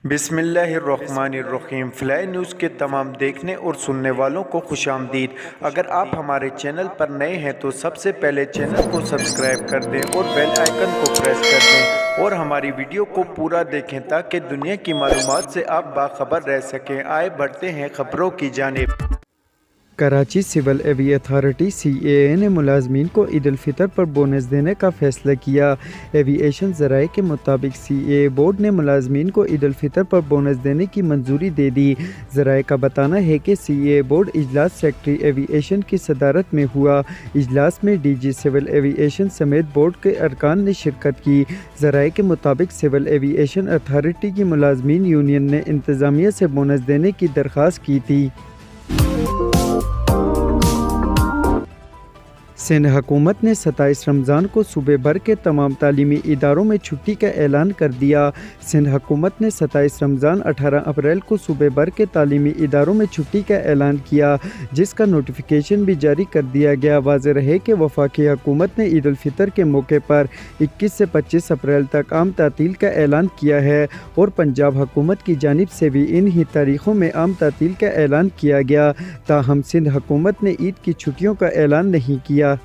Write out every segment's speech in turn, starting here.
بسم اللہ الرحمن الرحیم۔ فلائی نیوز کے تمام دیکھنے اور سننے والوں کو خوش آمدید۔ اگر آپ ہمارے چینل پر نئے ہیں تو سب سے پہلے چینل کو سبسکرائب کر دیں اور بیل آئیکن کو پریس کر دیں اور ہماری ویڈیو کو پورا دیکھیں تاکہ دنیا کی معلومات سے آپ باخبر رہ سکیں۔ آئے بڑھتے ہیں خبروں کی جانب۔ کراچی سول ایوی اتھارٹی CAA نے ملازمین کو عید الفطر پر بونس دینے کا فیصلہ کیا۔ ایوی ایشن ذرائع کے مطابق CAA بورڈ نے ملازمین کو عید الفطر پر بونس دینے کی منظوری دے دی۔ ذرائع کا بتانا ہے کہ CAA بورڈ اجلاس سیکرٹری ایوی ایشن کی صدارت میں ہوا۔ اجلاس میں DG سول ایوی ایشن سمیت بورڈ کے ارکان نے شرکت کی۔ ذرائع کے مطابق سول ایوی ایشن اتھارٹی کی ملازمین یونین نے انتظامیہ سے بونس دینے کی درخواست کی تھی۔ سندھ حکومت نے 27 رمضان کو صوبے بھر کے تمام تعلیمی اداروں میں چھٹی کا اعلان کر دیا۔ سندھ حکومت نے 27 رمضان 18 اپریل کو صوبے بھر کے تعلیمی اداروں میں چھٹی کا اعلان کیا، جس کا نوٹیفیکیشن بھی جاری کر دیا گیا۔ واضح رہے کہ وفاقی حکومت نے عید الفطر کے موقع پر 21 سے 25 اپریل تک عام تعطیل کا اعلان کیا ہے اور پنجاب حکومت کی جانب سے بھی انہی تاریخوں میں عام تعطیل کا اعلان کیا گیا، تاہم سندھ حکومت نے عید کی چھٹیوں کا اعلان نہیں کیا۔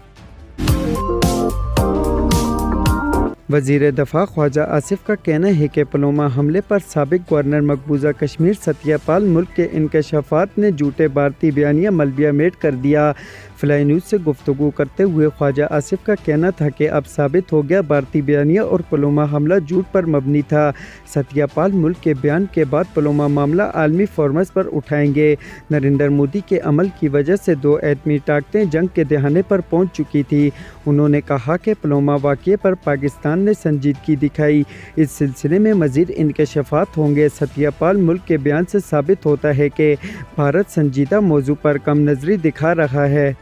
وزیر دفاع خواجہ آصف کا کہنا ہے کہ پلوامہ حملے پر سابق گورنر مقبوضہ کشمیر ستیہ پال ملک کے انکشافات نے جھوٹے بھارتی بیانیہ ملبیہ میٹ کر دیا۔ فلائی نیوز سے گفتگو کرتے ہوئے خواجہ آصف کا کہنا تھا کہ اب ثابت ہو گیا بھارتی بیانیہ اور پلوامہ حملہ جھوٹ پر مبنی تھا۔ ستیہ پال ملک کے بیان کے بعد پلوامہ معاملہ عالمی فورمز پر اٹھائیں گے۔ نریندر مودی کے عمل کی وجہ سے 2 ایٹمی طاقتیں جنگ کے دہانے پر پہنچ چکی تھی۔ انہوں نے کہا کہ پلوامہ واقعے پر پاکستان نے سنجیدگی دکھائی، اس سلسلے میں مزید انکشافات ہوں گے۔ ستیہ پال ملک کے بیان سے ثابت ہوتا ہے کہ بھارت سنجیدہ موضوع پر کم نظری دکھا رہا ہے۔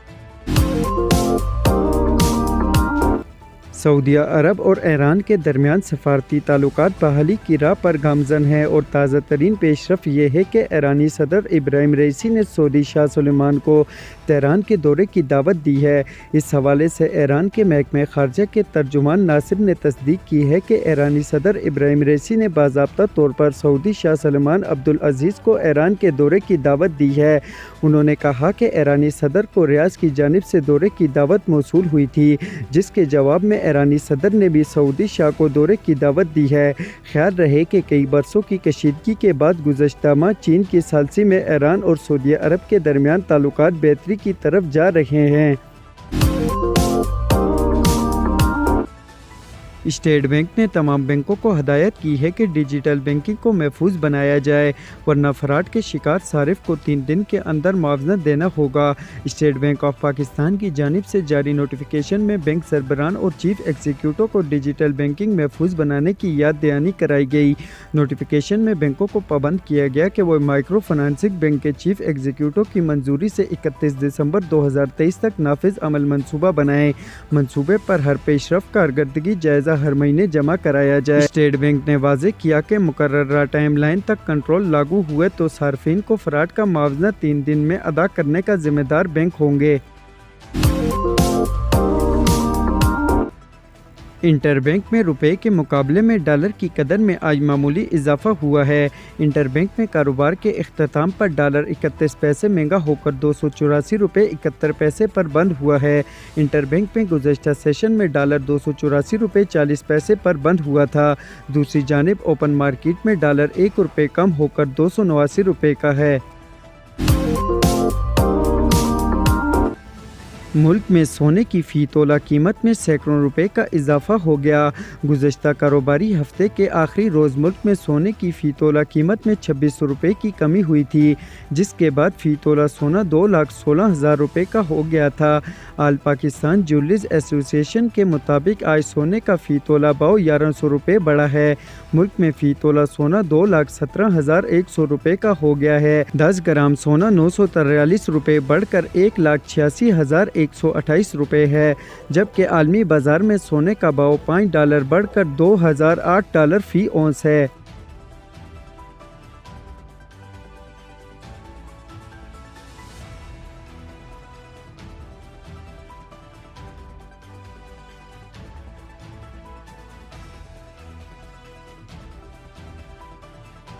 سعودی عرب اور ایران کے درمیان سفارتی تعلقات بحالی کی راہ پر گامزن ہیں اور تازہ ترین پیش رفت یہ ہے کہ ایرانی صدر ابراہیم رئیسی نے سعودی شاہ سلمان کو تہران کے دورے کی دعوت دی ہے۔ اس حوالے سے ایران کے محکمہ خارجہ کے ترجمان ناصر نے تصدیق کی ہے کہ ایرانی صدر ابراہیم رئیسی نے باضابطہ طور پر سعودی شاہ سلمان عبدالعزیز کو ایران کے دورے کی دعوت دی ہے۔ انہوں نے کہا کہ ایرانی صدر کو ریاض کی جانب سے دورے کی دعوت موصول ہوئی تھی، جس کے جواب میں ایرانی صدر نے بھی سعودی شاہ کو دورے کی دعوت دی ہے۔ خیال رہے کہ کئی برسوں کی کشیدگی کے بعد گزشتہ ماہ چین کی ثالثی میں ایران اور سعودی عرب کے درمیان تعلقات بہتری کی طرف جا رہے ہیں۔ اسٹیٹ بینک نے تمام بینکوں کو ہدایت کی ہے کہ ڈیجیٹل بینکنگ کو محفوظ بنایا جائے، ورنہ فراڈ کے شکار صارف کو 3 دن کے اندر معاوضہ دینا ہوگا۔ اسٹیٹ بینک آف پاکستان کی جانب سے جاری نوٹیفیکیشن میں بینک سربراہان اور چیف ایگزیکٹو کو ڈیجیٹل بینکنگ محفوظ بنانے کی یاد دہانی کرائی گئی۔ نوٹیفیکیشن میں بینکوں کو پابند کیا گیا کہ وہ مائکرو فنانسنگ بینک کے چیف ایگزیکٹو کی منظوری سے 31 دسمبر 2023 تک نافذ عمل منصوبہ بنائیں۔ منصوبے پر ہر پیش رفت کارکردگی جائزہ ہر مہینے جمع کرایا جائے۔ اسٹیٹ بینک نے واضح کیا کہ مقررہ ٹائم لائن تک کنٹرول لاگو ہوئے تو صارفین کو فراڈ کا معاوضہ 3 دن میں ادا کرنے کا ذمہ دار بینک ہوں گے۔ انٹر بینک میں روپے کے مقابلے میں ڈالر کی قدر میں آج معمولی اضافہ ہوا ہے۔ انٹر بینک میں کاروبار کے اختتام پر ڈالر 31 پیسے مہنگا ہو کر 284 روپے 71 پیسے پر بند ہوا ہے۔ انٹر بینک میں گزشتہ سیشن میں ڈالر 284 روپے 40 پیسے پر بند ہوا تھا۔ دوسری جانب اوپن مارکیٹ میں ڈالر 1 روپے کم ہو کر 289 روپے کا ہے۔ ملک میں سونے کی فی تولہ قیمت میں سینکڑوں روپے کا اضافہ ہو گیا۔ گزشتہ کاروباری ہفتے کے آخری روز ملک میں سونے کی فی تولہ قیمت میں 2600 روپے کی کمی ہوئی تھی، جس کے بعد فی تولہ سونا 2,16,000 روپے کا ہو گیا تھا۔ آل پاکستان جیولرز ایسوسی ایشن کے مطابق آج سونے کا فی تولہ بھاؤ 1100 روپے بڑھا ہے۔ ملک میں فی تولہ سونا 2,17,100 روپے کا ہو گیا ہے۔ 10 گرام سونا 943 روپے بڑھ کر 1,86,128 روپے ہے، جبکہ عالمی بازار میں سونے کا بھاؤ $5 بڑھ کر $2,008 فی اونس ہے۔